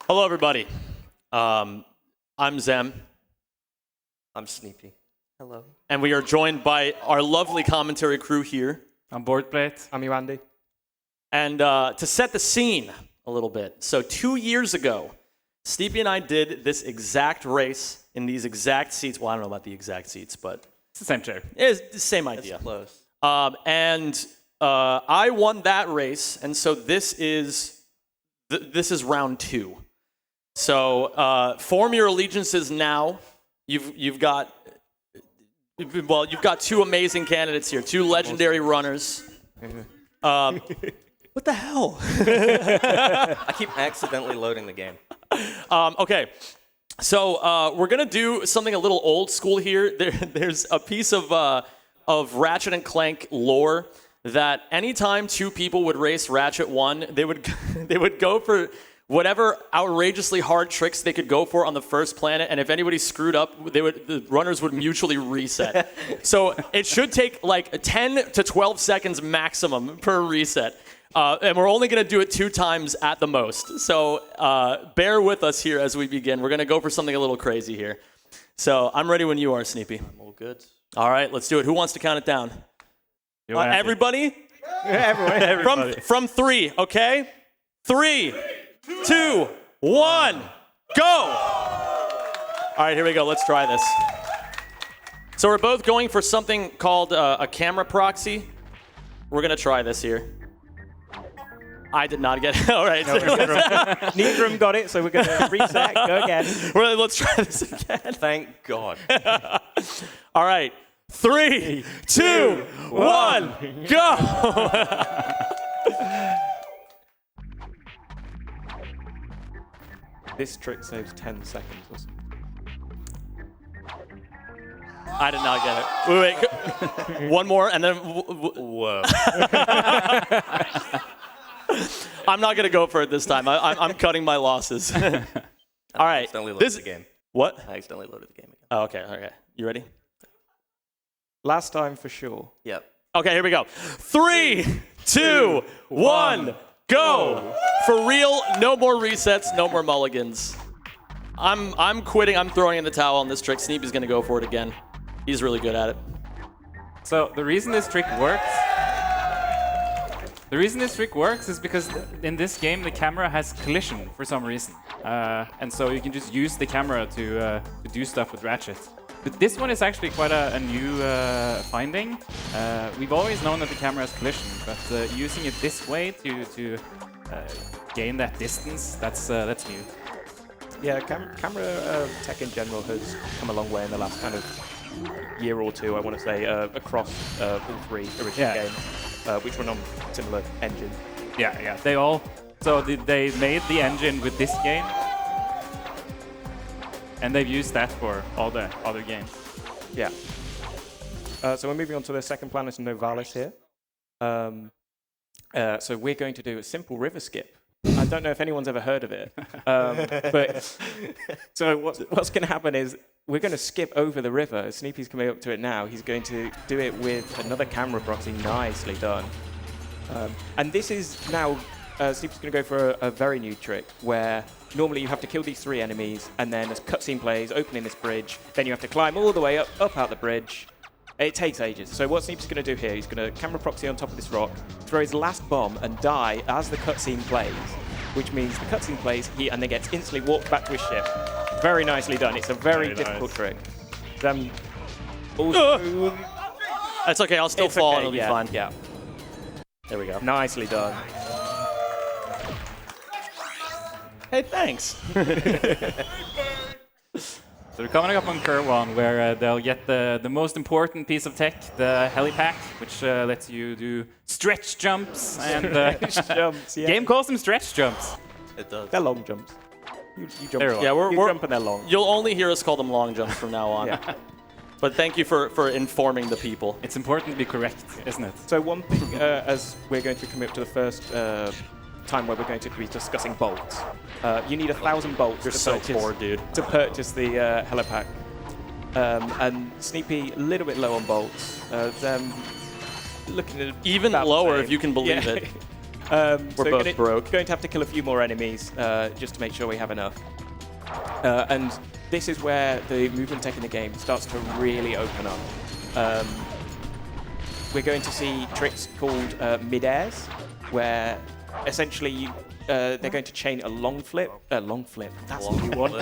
Hello, everybody. I'm Zem. I'm Sneepy. Hello. And we are joined by our lovely commentary crew here. I'm Boardplate. I'm Andy. And to set the scene a little bit, so 2 years ago, Sneepy and I did this exact race in these exact seats. Well, I don't know about the exact seats, but It's the same chair. it's the same idea. It's close. I won that race, and so this is round 2. So form your allegiances now. You've got 2 amazing candidates here, 2 legendary runners. What the hell? I keep accidentally loading the game. Okay, so we're gonna do something a little old school here. There's a piece of Ratchet and Clank lore that anytime 2 people would race Ratchet 1, they would go for whatever outrageously hard tricks they could go for on the first planet, and if anybody screwed up, the runners would mutually reset. So it should take like 10 to 12 seconds maximum per reset. And we're only going to do it 2 times at the most. So bear with us here as we begin. We're going to go for something a little crazy here. So I'm ready when you are, Sneepy. I'm all good. All right, let's do it. Who wants to count it down? Everybody? Everybody. From 3, okay? 3, 2, 1, go! All right, here we go. Let's try this. So we're both going for something called a camera proxy. We're going to try this here. I did not get it. All right. Neither of them got it, so we're going to reset. Go again. Let's try this again. Thank God. All right. 3, 2, 1, go! This trick saves 10 seconds or something. I did not get it. Wait. One more, and then... Whoa. I'm not going to go for it this time. I'm cutting my losses. All right. Accidentally loaded the game. What? I accidentally loaded the game again. Oh, okay. You ready? Last time for sure. Yep. Okay, here we go. 3, 2, 1, go! For real, no more resets, no more mulligans. I'm quitting. I'm throwing in the towel on this trick. Sneepy's going to go for it again. He's really good at it. So the reason this trick works is because in this game the camera has collision for some reason, and so you can just use the camera to do stuff with Ratchet. But this one is actually quite a new finding. We've always known that the camera has collision, but using it this way to gain that distance, that's new. Yeah, camera tech in general has come a long way in the last kind of year or 2, I want to say, across all 3 original games, which run on similar engine. Yeah. They made the engine with this game, and they've used that for all the other games. Yeah. So we're moving on to the second planet in Novalis here. So we're going to do a simple river skip. I don't know if anyone's ever heard of it. But so what's going to happen is we're going to skip over the river. Sneepy's coming up to it now. He's going to do it with another camera proxy. Nicely done. And this is now, Sneepy's going to go for a very new trick where normally you have to kill these 3 enemies, and then as cutscene plays, opening this bridge, then you have to climb all the way up out the bridge. It takes ages. So what Sneepy's going to do here, he's going to camera proxy on top of this rock, throw his last bomb, and die as the cutscene plays, which means the cutscene plays, and then gets instantly walked back to his ship. Very nicely done. It's a very difficult trick. That's okay. I'll still fall, and it'll be fine. Yeah. There we go. Nicely done. Hey, thanks. So we're coming up on curve 1, where they'll get the most important piece of tech, the helipack, which lets you do stretch jumps. And Jumps, yeah. game calls them stretch jumps. It does. They're long jumps. You jump. They're long. Yeah, You we're jump and they're long. You'll only hear us call them long jumps from now on. Yeah. But thank you for informing the people. It's important to be correct, isn't it? So one thing, as we're going to commit to the first time where we're going to be discussing bolts, you need 1,000 bolts. You're so poor, dude. To purchase the helipack. And Sneepy, a little bit low on bolts. Looking at Even about lower, the same. if you can believe it. We're both broke. Going to have to kill a few more enemies just to make sure we have enough. And this is where the movement tech in the game starts to really open up. We're going to see tricks called mid-airs, where essentially they're going to chain a long flip. That's what you want.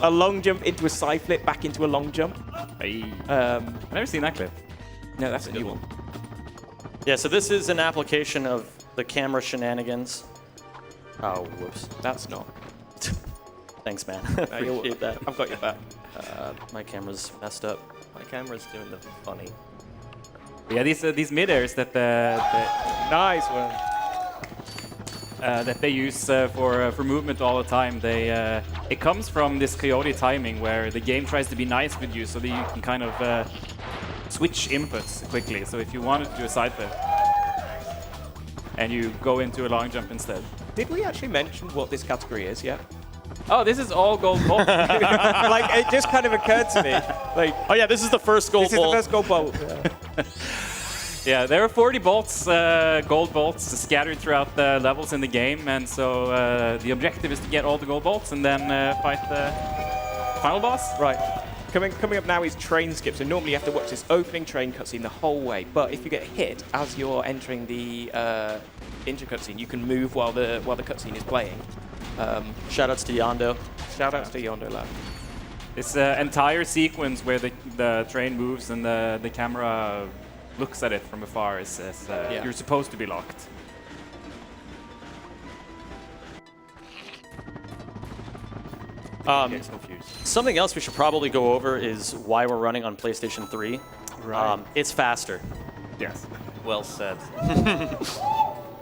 A long jump into a side flip, back into a long jump. Hey. I've never seen that clip. No, that's a new one. Yeah, so this is an application of the camera shenanigans. Oh, whoops. That's not. Thanks, man. You're- Appreciate that. I've got your back. My camera's messed up. My camera's doing the funny. Yeah, these mid-airs that Nice one. that they use for movement all the time. It comes from this coyote timing where the game tries to be nice with you, so that you can kind of switch inputs quickly. So if you wanted to do a side flip, and you go into a long jump instead. Did we actually mention what this category is yet? Oh, this is all gold bolt. Like, it just kind of occurred to me. Like, Oh yeah, this is the first goal. this is the first gold bolt. Yeah, there are 40 bolts, gold bolts scattered throughout the levels in the game, and so the objective is to get all the gold bolts and then fight the final boss. Right. Coming up now is train skip. So normally you have to watch this opening train cutscene the whole way, but if you get hit as you're entering the intro cutscene, you can move while the cutscene is playing. Shoutouts to Yondo. Shoutouts to Yondo Lab. This entire sequence where the train moves and the camera looks at it from afar is you're supposed to be locked. Gets confused. Something else we should probably go over is why we're running on PlayStation 3. Right. It's faster. Yes. Well said.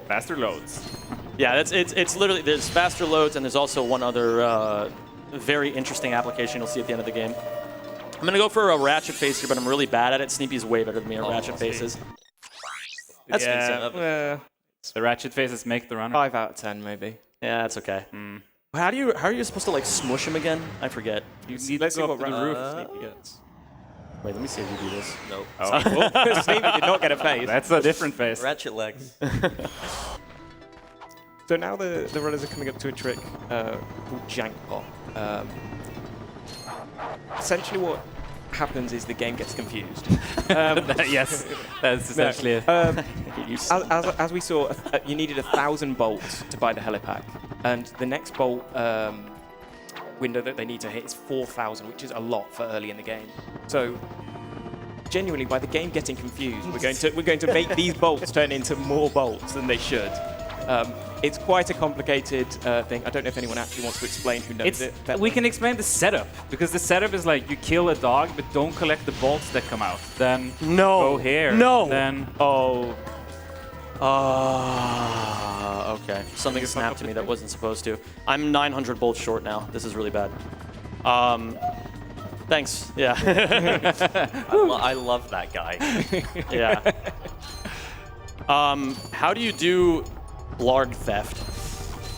Faster loads. Yeah, it's literally, there's faster loads, and there's also one other very interesting application you'll see at the end of the game. I'm going to go for a Ratchet face here, but I'm really bad at it. Sneepy's way better than me at Ratchet faces. That's decent. The Ratchet faces make the runner. 5 out of 10 maybe. Yeah, that's okay. How are you supposed to like smush him again? I forget. You need Let's to see go up what to the roof. Sneepy gets. Wait, let me see if you do this. Nope. Oh, Sneepy did not get a face. that's a different face. Ratchet legs. So now the runners are coming up to a trick called Jank Pop. Essentially what happens is the game gets confused. Yes, that's essentially it. As we saw, you needed 1,000 bolts to buy the helipack, and the next bolt window that they need to hit is 4,000, which is a lot for early in the game. So, genuinely, by the game getting confused, we're going to make these bolts turn into more bolts than they should. It's quite a complicated thing. I don't know if anyone actually wants to explain who knows it. We can explain the setup, because the setup is like you kill a dog, but don't collect the bolts that come out. Then go here. No. Then Okay. Something snapped to me that wasn't supposed to. I'm 900 bolts short now. This is really bad. Thanks. Yeah. I love that guy. Yeah. How do you do Blarg theft?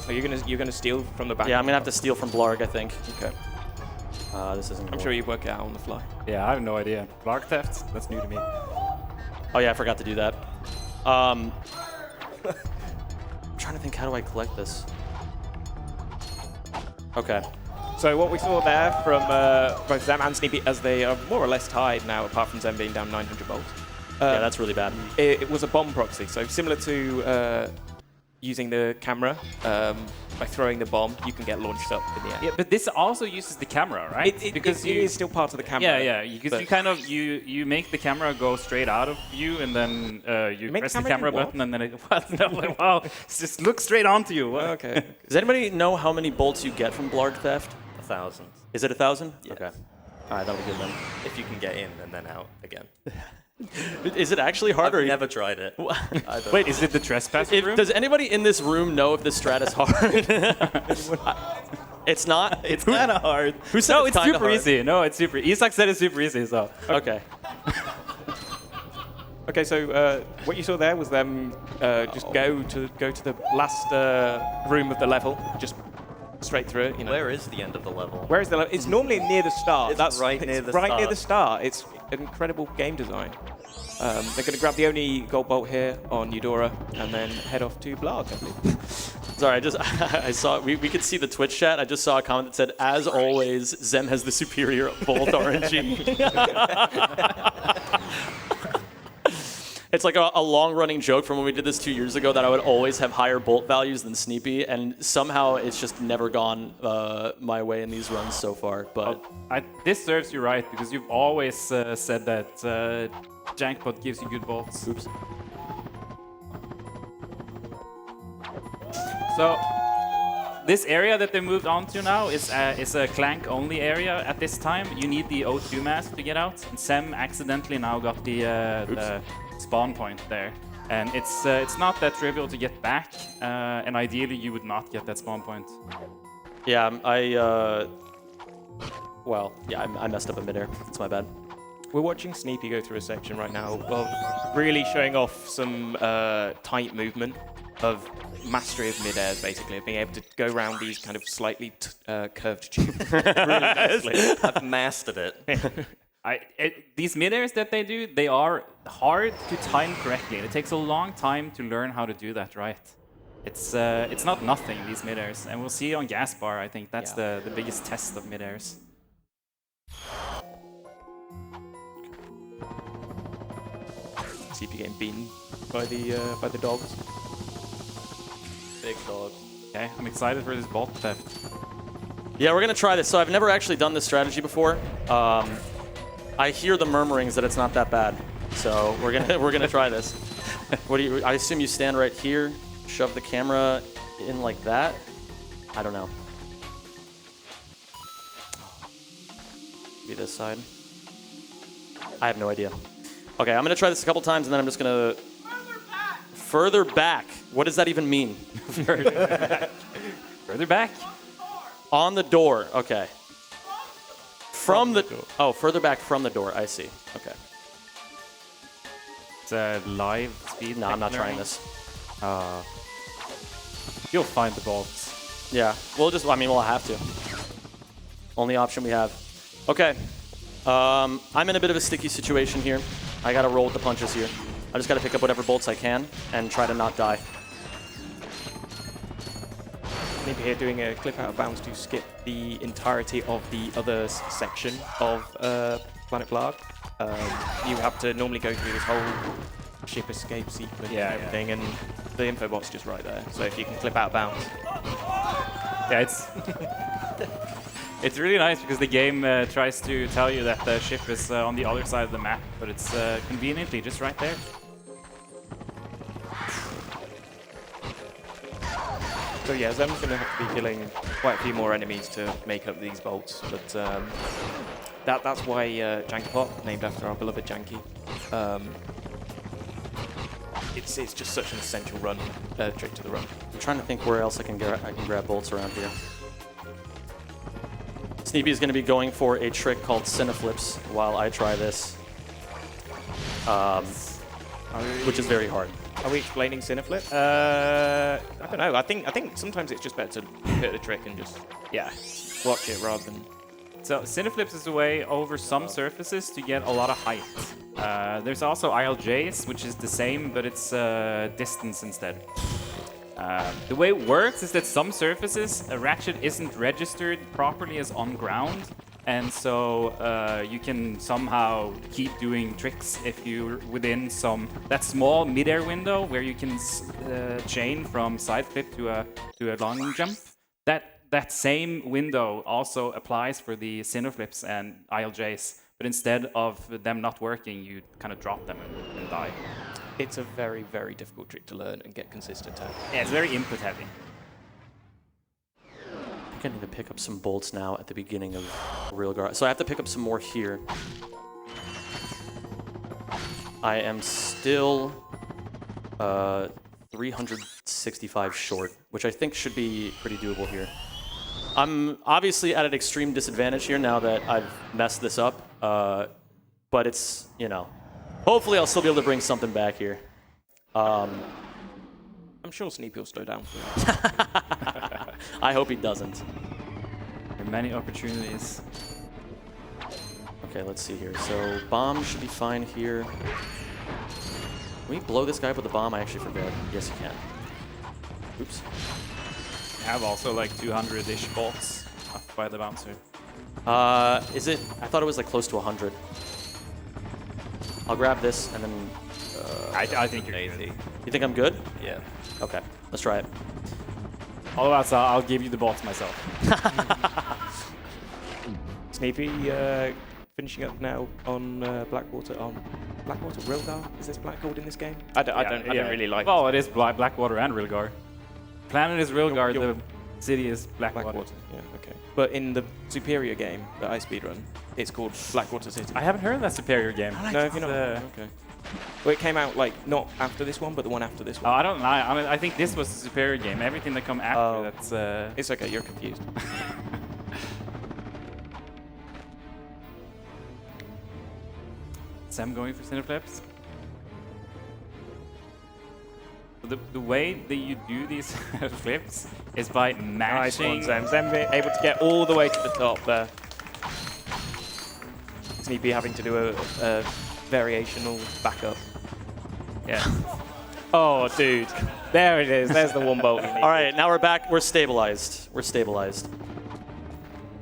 So you're gonna steal from the back. Yeah, I'm gonna have to steal from Blarg, I think. Okay. This isn't. I'm sure you work it out on the fly. yeah, I have no idea. Blarg theft? That's new to me. Oh yeah, I forgot to do that. I'm trying to think, how do I collect this? Okay. So what we saw there from both Zem and Sneepy, as they are more or less tied now, apart from Zem being down 900 bolts. Yeah, that's really bad. It was a bomb proxy, so similar to using the camera. By throwing the bomb, you can get launched up in the air. Yeah, but this also uses the camera, right? Because it is still part of the camera. Yeah, because you kind of you make the camera go straight out of you, and then you make press the the camera camera do what? button, and then it no, like, wow, it just looks straight onto you. What? Okay. Does anybody know how many bolts you get from Blarg theft? 1,000. Is it 1,000? Yes. Okay. All right, that'll be good then. If you can get in and then out again. Is it actually hard? I've never tried it. Wait, Is it the trespass room? does anybody in this room know if this strat is hard? It's not. It's kind of hard. Who said No, it's it's kinda super hard? easy. No, it's super. Isak said it's super easy, so. Okay. Okay, so what you saw there was them just go to the last room of the level, just straight through it. You know. Where is the end of the level? Where is the level? It's normally near the start. It's right near the right near start. the start. It's incredible game design. They're going to grab the only gold bolt here on Eudora and then head off to Blarg, I believe. Sorry, I saw, we could see the Twitch chat. I just saw a comment that said, as always, Zem has the superior bolt RNG. It's like a long-running joke from when we did this 2 years ago that I would always have higher bolt values than Sneepy, and somehow it's just never gone my way in these runs so far. But this serves you right, because you've always said that Jankpot gives you good bolts. Oops. So this area that they moved on to now is a Clank-only area at this time. You need the O2 mask to get out, and Sem accidentally now got the spawn point there. And it's not that trivial to get back, and ideally you would not get that spawn point. Yeah, well, yeah, I messed up in midair. That's my bad. We're watching Sneepy go through a section right now, well, really showing off some tight movement of mastery of mid-air, basically, of being able to go around these kind of slightly curved tubes. Really nicely. I've mastered it. These mid-airs that they do, they are hard to time correctly. It takes a long time to learn how to do that right. It's not nothing, these mid-airs. And we'll see on gas bar, I think that's the biggest test of mid-airs. Sneepy getting beaten by the dogs. Big dog. Okay, I'm excited for this bolt theft. Yeah, we're gonna try this. So I've never actually done this strategy before. I hear the murmurings that it's not that bad. So we're gonna try this. What do you? I assume you stand right here, shove the camera in like that. I don't know. Be this side. I have no idea. Okay, I'm gonna try this a couple times and then I'm just gonna. Further back. What does that even mean? Further back. On the door. Okay. From the door. Oh, further back from the door. I see. Okay. It's a live speed. No, I'm not trying this. You'll find the bolts. Yeah. We'll have to. Only option we have. Okay. I'm in a bit of a sticky situation here. I gotta roll with the punches here. I just gotta pick up whatever bolts I can and try to not die. Sneepy here doing a clip out of bounds to skip the entirety of the other section of Planet Blarg. You have to normally go through this whole ship escape sequence and everything, and the info box just right there. So if you can clip out of bounds. Yeah, it's really nice because the game tries to tell you that the ship is on the other side of the map, but it's conveniently just right there. So yeah, Zem's going to have to be killing quite a few more enemies to make up these bolts, but that's why Jankpot, named after our beloved Janky, it's just such an essential run, trick to the run. I'm trying to think where else I can grab bolts around here. Sneepy is going to be going for a trick called Cineflips while I try this, which is very hard. Are we explaining Cineflip? I don't know. I think sometimes it's just better to hit the trick and just watch it rather than. So Cineflips is a way over some surfaces to get a lot of height. There's also ILJs, which is the same, but it's distance instead. The way it works is that some surfaces, a Ratchet isn't registered properly as on ground, and so you can somehow keep doing tricks if you're within that small mid-air window where you can chain from side flip to a long jump. That same window also applies for the Cineflips and ILJs, but instead of them not working, you kind of drop them and die. It's a very, very difficult trick to learn and get consistent at. Yeah, it's very input heavy. I think I need to pick up some bolts now at the beginning of Real Guard. So I have to pick up some more here. I am still 365 short, which I think should be pretty doable here. I'm obviously at an extreme disadvantage here now that I've messed this up, but it's, hopefully I'll still be able to bring something back here. I'm sure Sneepy will slow down for it. I hope he doesn't. There are many opportunities. Okay, let's see here. So bomb should be fine here. Can we blow this guy up with a bomb? I actually forget. Yes, you can. Oops. I have also like 200-ish bolts up by the bouncer. Is it? I thought it was like close to 100. I'll grab this and then. I think you're Lazy. good. You think I'm good? Yeah. Okay, let's try it. All else, I'll give you the bolts myself. Sneepy finishing up now on Blackwater. On Blackwater Rilgar? Is this black gold in this game? I don't really like. Well, it is Blackwater and Rilgar. Planet is Rilgar. You're- The city is Blackwater. Blackwater. Yeah, okay. But in the Superior game that I speedrun, it's called Blackwater City. I haven't heard of that Superior game. No, have you not? Okay. Well, it came out like not after this one, but the one after this Oh, one. I don't know. I think this was the Superior game. Everything that come after, Oh. that's... It's okay, you're confused. Sam going for center flips. The way that you do these flips is by Nice matching... one, Zem. Zem able to get all the way to the top there. Sneepy having to do a variational backup. Yeah. Oh, dude. There it is. There's the one bolt you need. All right, now we're back. We're stabilized. We're stabilized.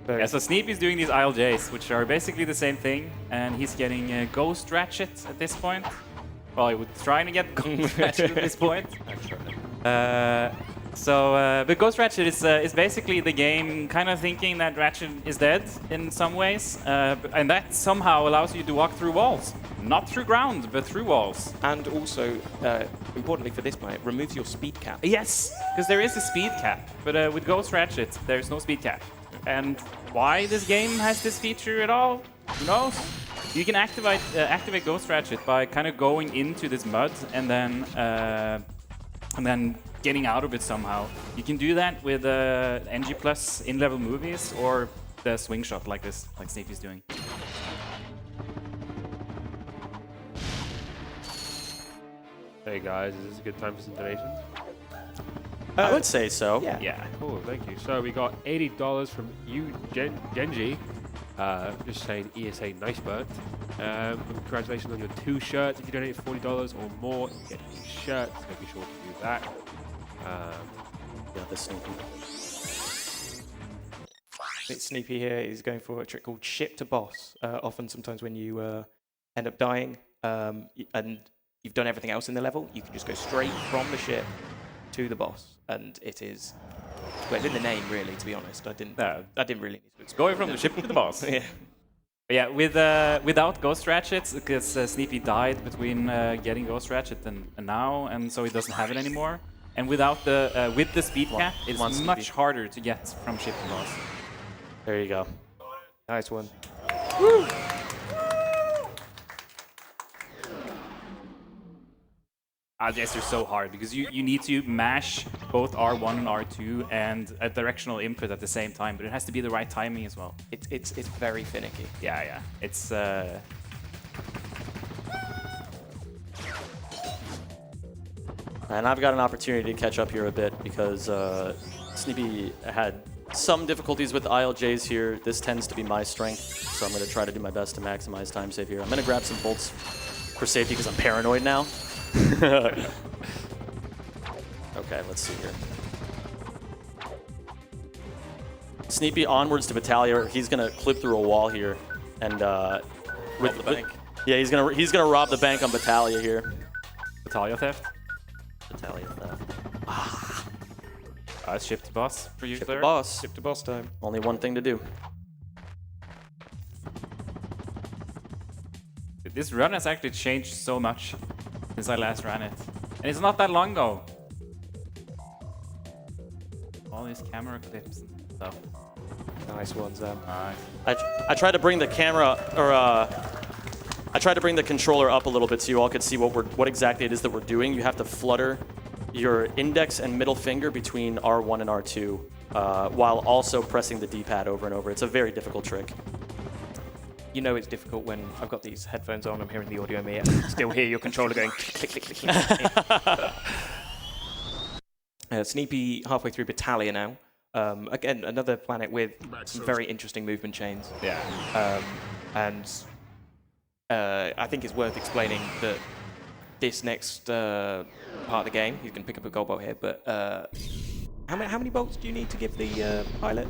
Yeah, so Sneepy's doing these ILJs, which are basically the same thing, and he's getting Ghost Ratchet at this point. Well, he was trying to get Ghost Ratchet at this point. But Ghost Ratchet is basically the game kind of thinking that Ratchet is dead in some ways, and that somehow allows you to walk through walls. Not through ground, but through walls. And also, importantly for this planet, removes your speed cap. Yes, because there is a speed cap, but with Ghost Ratchet, there's no speed cap. And why this game has this feature at all, who knows? You can activate Ghost Ratchet by kind of going into this mud and then getting out of it somehow. You can do that with NG Plus in-level movies or the swing shot like this, like Sneepy's doing. Hey guys, is this a good time for some donations? I would say so. Yeah. Yeah. Cool, thank you. So we got $80 from you, Genji, just saying ESA nice bird. Congratulations on your 2 shirts. If you donate $40 or more, you get a shirt, so be sure to do that. Yeah, this Sneepy. Sneepy here is going for a trick called ship to boss. Often, sometimes when you end up dying and you've done everything else in the level, you can just go straight from the ship to the boss, and it is. Well, it's in the name, really. To be honest, I didn't really need to explain. Going from the ship to the boss. Yeah. But yeah, without Ghost Ratchet, because Sneepy died between getting Ghost Ratchet and now, and so he doesn't have it anymore. And without with the speed cap, it's much harder to get from ship to boss. There you go. Nice one. RJs are so hard because you need to mash both R1 and R2 and a directional input at the same time, but it has to be the right timing as well. It's very finicky. Yeah, yeah. It's And I've got an opportunity to catch up here a bit because Sneepy had some difficulties with ILJs here. This tends to be my strength, so I'm going to try to do my best to maximize time save here. I'm going to grab some bolts for safety because I'm paranoid now. Okay, let's see here. Sneepy onwards to Battalion. He's going to clip through a wall here, and Rob the bank. yeah, he's gonna rob the bank on Battalion here. Battalion theft. Battalion theft. Ship to boss for you, Ship the Claire. boss. Ship to boss time. Only one thing to do. This run has actually changed so much since I last ran it. And it's not that long ago. All these camera clips and stuff. Nice one, Zem. I tried to bring the camera, or I tried to bring the controller up a little bit so you all could see what exactly it is that we're doing. You have to flutter your index and middle finger between R1 and R2 while also pressing the D-pad over and over. It's a very difficult trick. You know it's difficult when I've got these headphones on, I'm hearing the audio in my ear, still hear your controller going click, click, click, click, click. Sneepy halfway through Battalion now. Again, another planet with some very interesting movement chains. Yeah. And I think it's worth explaining that this next part of the game. He's going to pick up a gold bolt here, but how many bolts do you need to give the pilot?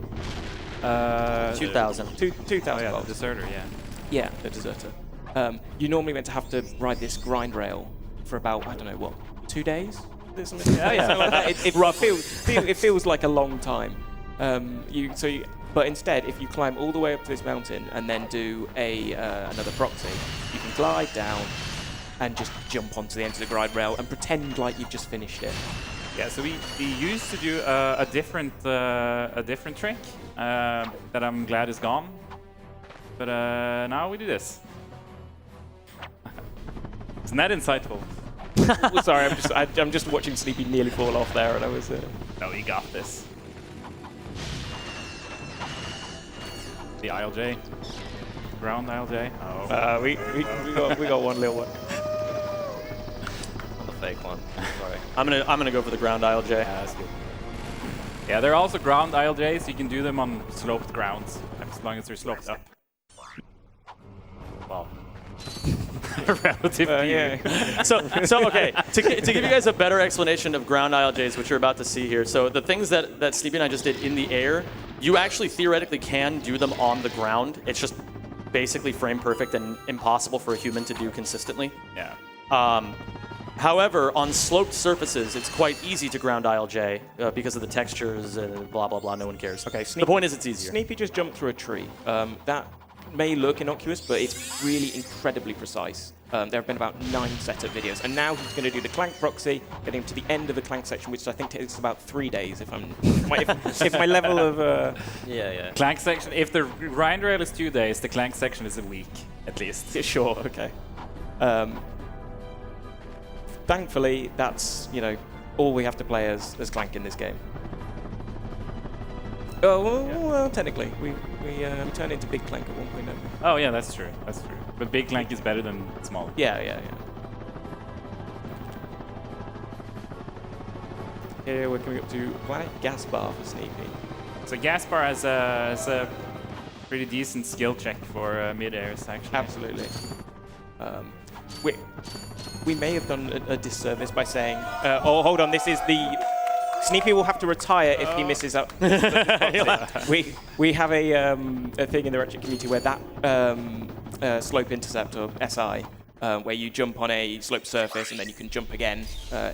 2,000. 2,000 Oh yeah, the bolts. deserter, yeah. Yeah, the deserter. You're normally meant to have to ride this grind rail for about, I don't know what, 2 days? Something like that. It feels like a long time. But instead, if you climb all the way up to this mountain and then do another proxy, you can glide down and just jump onto the end of the grind rail and pretend like you've just finished it. Yeah, so we used to do a different trick that I'm glad is gone, but now we do this. Isn't that insightful? Well, sorry, I'm just watching Sneepy nearly fall off there, and I was. No, we got this. The ILJ, ground ILJ. Oh, We got one little one. On the fake one. Sorry. I'm gonna go for the ground ILJ. yeah, that's good. Yeah, there are also ground ILJs. You can do them on sloped grounds as long as they're sloped up. Wow. Relative view. Yeah. So okay, to give you guys a better explanation of ground ILJs, which you're about to see here. So the things that Sneepy and I just did in the air, you actually theoretically can do them on the ground. It's just basically frame perfect and impossible for a human to do consistently. Yeah. However, on sloped surfaces, it's quite easy to ground ILJ because of the textures and blah, blah, blah. No one cares. Okay, the point is it's easier. Sneepy just jumped through a tree. That may look innocuous, but it's really incredibly precise. There have been about 9 setup videos, and now he's going to do the Clank proxy, getting to the end of the Clank section, which I think takes about 3 days. If my level of Yeah. Clank section. If the grind rail is 2 days, the Clank section is a week at least. yeah, sure, okay. Thankfully, that's all we have to play as Clank in this game. Oh well, technically, we turn into Big Clank at one point, don't we? Oh yeah, that's true. That's true. But big Clank is better than small. Yeah. Here we're coming up to Planet Gas Bar for Sneepy. So Gaspar has a pretty decent skill check for mid-airs, actually. Absolutely. We may have done a disservice by saying, oh, hold on, this is the... Sneepy will have to retire if he misses up. We have a thing in the Ratchet community where that slope intercept, or SI, where you jump on a sloped surface and then you can jump again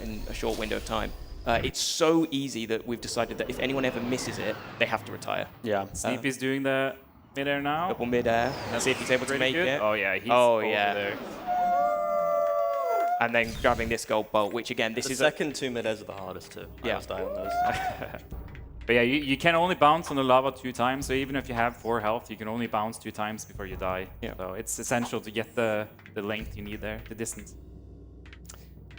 in a short window of time. It's so easy that we've decided that if anyone ever misses it, they have to retire. Yeah. Sneepy's doing the mid-air now. Double mid-air. See if he's able to Pretty make good. it. Oh yeah, he's Oh, over yeah. there. And then grabbing this gold bolt, which again, this The is second 2 mid-airs are the hardest to Yeah. die on those. But yeah, you can only bounce on the lava 2 times, so even if you have 4 health, you can only bounce 2 times before you die. Yeah. So it's essential to get the length you need there, the distance.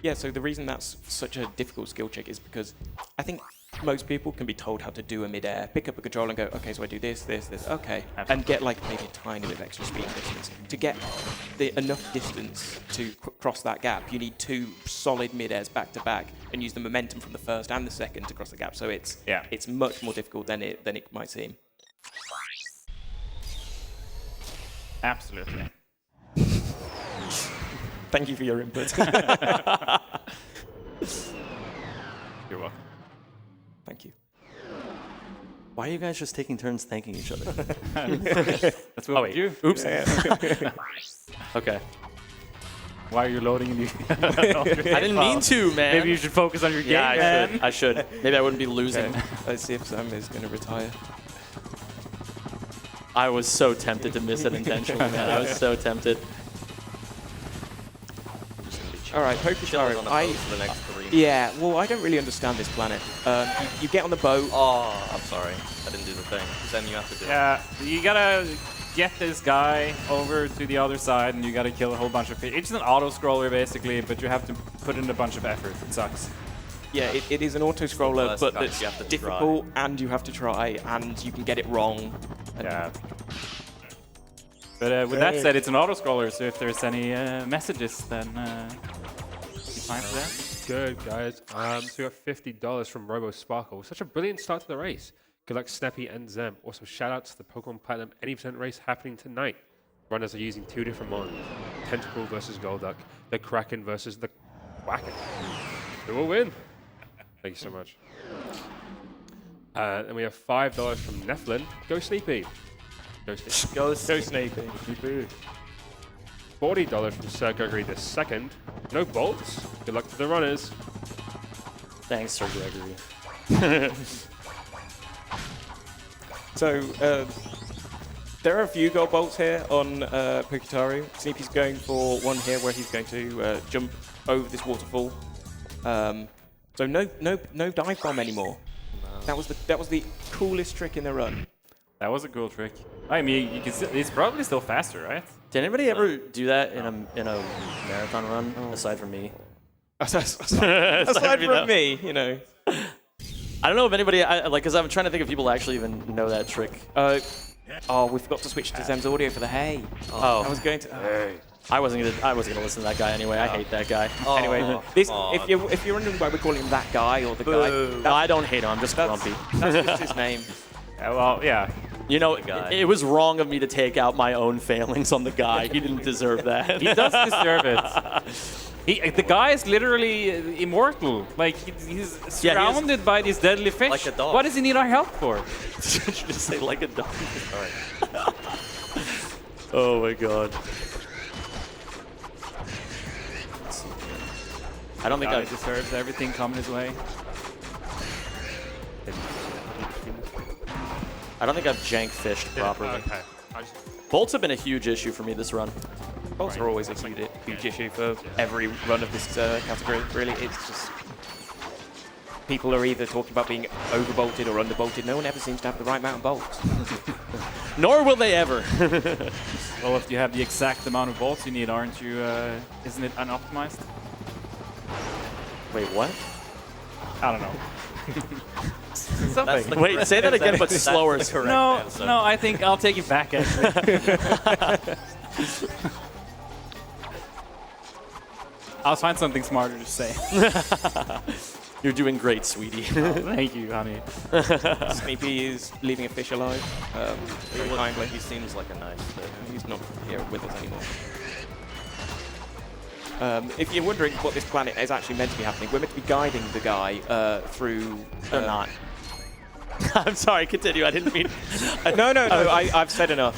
Yeah, so the reason that's such a difficult skill check is because I think most people can be told how to do a mid-air, pick up a controller and go, okay, so I do this, okay, and get like maybe a tiny bit of extra speed and distance. To get enough distance to cross that gap, you need 2 solid mid-airs back to back and use the momentum from the first and the second to cross the gap. So it's much more difficult than it might seem. Absolutely. Thank you for your input. You're welcome. Thank you. Why are you guys just taking turns thanking each other? That's what we do. Oops. Okay. Why are you loading in I didn't mean to, man. Maybe you should focus on your game. Yeah, man. I should. Maybe I wouldn't be losing. Okay. Let's see if Sam is going to retire. I was so tempted to miss it intentionally, man. I was so tempted. All right, Pokestaro. For the next 3. Yeah, well, I don't really understand this planet. You get on the boat. Oh, I'm sorry. I didn't do the thing. 'Cause then you have to do it. Yeah, you gotta get this guy over to the other side, and you gotta kill a whole bunch of fish. It's an auto-scroller, basically, but you have to put in a bunch of effort. It sucks. Yeah, it is an auto-scroller, First but match it's you have to difficult, and you have to try, and you can get it wrong. And Yeah. But with that said, it's an auto-scroller, so if there's any messages, then it's fine for that. Good, guys. So we got $50 from Robo Sparkle. Such a brilliant start to the race. Good luck, SNEEPY and Zem. Also, shout out to the Pokemon Platinum 80% race happening tonight. Runners are using 2 different mons. Tentacle versus Golduck. The Kraken versus the Whack it. Who will win? Thank you so much. And we have $5 from Nephlin. Go Sleepy. Go Sleepy. Go Sneepy. $40 from Sir Gregory II. No bolts. Good luck to the runners. Thanks, Sir Gregory. So, there are a few gold bolts here on Pokitaru. Sneepy's going for one here where he's going to jump over this waterfall. So no dive bomb anymore. No. That was the coolest trick in the run. That was a cool trick. I mean, you can it's probably still faster, right? Did anybody ever do that in a marathon run aside from me? Aside from me, you know. I don't know if anybody because I'm trying to think if people actually even know that trick. Oh, we forgot to switch to Zem's audio for the hey. Oh, I was going to. I wasn't gonna listen to that guy anyway. I hate that guy. Anyway, if you're wondering why we're calling him that guy or the guy, No, I don't hate him. I'm just grumpy. that's just his name. Well, yeah. You know, guy. it was wrong of me to take out my own failings on the guy. He didn't deserve that. He does deserve it. The guy is literally immortal. Like, he's surrounded by these deadly fish. Like a dog. What does he need our help for? Did you just say like a dog? Oh my god. I don't think Guy I deserves everything coming his way. I've jank fished properly. Okay. Bolts have been a huge issue for me this run. Bolts are always a huge issue for every run of this category. Really, it's just people are either talking about being overbolted or underbolted. No one ever seems to have the right amount of bolts. Nor will they ever. Well, if you have the exact amount of bolts you need, aren't you? Isn't it unoptimized? Wait, what? I don't know. That's the Wait, correct- say that again, but that's slower. the correct No, answer. no, I think I'll take it back, actually. I'll find something smarter to say. You're doing great, sweetie. Thank you, honey. Sneepy is leaving a fish alive. Very kindly. He seems like a nice dude. He's not here with us anymore. If you're wondering what this planet is actually meant to be happening, we're meant to be guiding the guy through... They're not. I'm sorry, continue. I didn't mean... No, I've said enough.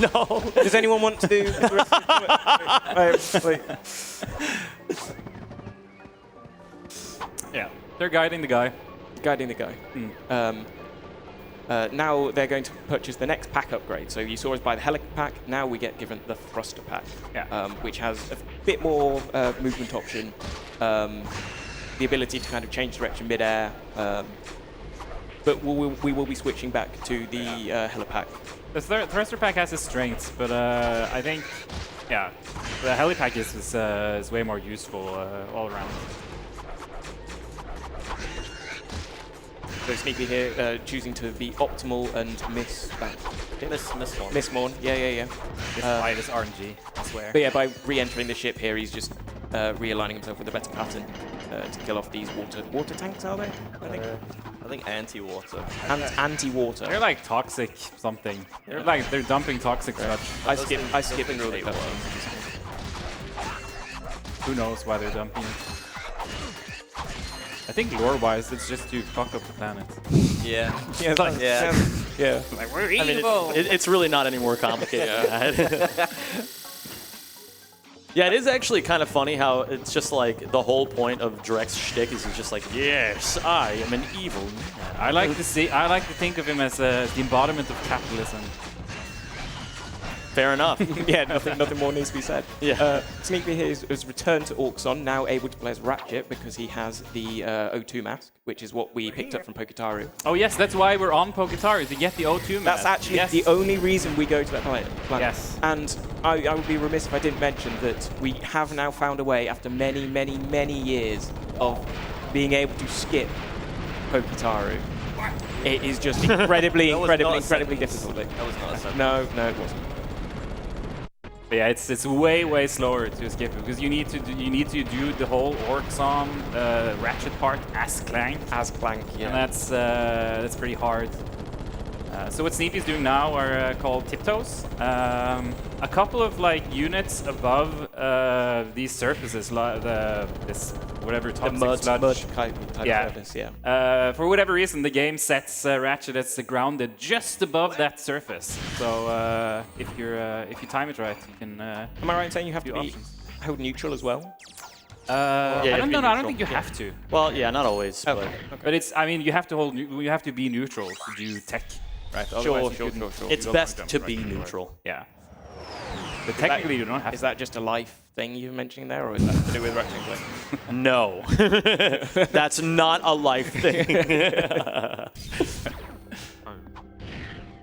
No. Does anyone want to do the rest of the... Yeah, they're guiding the guy. Guiding the guy. Now they're going to purchase the next pack upgrade. So you saw us buy the Helic pack. Now we get given the Thruster pack, which has a bit more movement option, the ability to kind of change direction mid-air. But we will be switching back to the Helipack. The Thruster pack has its strengths, but I think, yeah, the Helipack is way more useful all around. So Sneepy here choosing to be optimal and miss Miss one. Miss Morn. Yeah. This fight is RNG, I swear. But yeah, by re-entering the ship here, he's just realigning himself with a better pattern to kill off these water tanks, are they? I think anti-water. Anti-water. They're like toxic something. They're dumping toxic stuff. I skip and really that work. Who knows why they're dumping it? I think lore-wise, it's just to fuck up the planet. Yeah. Yeah, yeah. Like, we're I mean, evil! it's really not any more complicated than that. Yeah, it is actually kind of funny how it's just like the whole point of Drek's shtick is he's just like, yes, I am an evil man. I like to think of him as the embodiment of capitalism. Fair enough. Yeah, nothing more needs to be said. Yeah. Sneepy here has returned to Auxon, now able to play as Ratchet because he has the O2 mask, which is what we picked up from Pokitaru. Oh yes, that's why we're on Pokitaru, to get the O2 That's mask. actually Yes. the only reason we go to that planet. Yes. And I would be remiss if I didn't mention that we have now found a way, after many, many, many years of being able to skip Pokitaru. It is just incredibly, incredibly difficult. That was not a sentence. No, it wasn't. But yeah, it's way slower to skip it because you need to do the whole Orxon Ratchet part as Clank. As Clank, yeah. And that's pretty hard. So what Sneepy's doing now are called tiptoes. A couple of like units above these surfaces, this whatever The toxic sludge. mud type Yeah. surface, yeah. For whatever reason, the game sets Ratchet as grounded just above that surface. So if you time it right, you can. Am I right in saying you have to be options. held neutral as well? I don't be know. I don't neutral. think you have to. Well, yeah, not always. Oh, But okay. But it's. I mean, you have to hold. You have to be neutral to do tech, right? Otherwise you couldn't- it's go best from to jump, be right? neutral. Yeah. But technically, you don't have Is to. that just a life thing you were mentioning there, or is that to do with Ratchet Clank? No, that's not a life thing.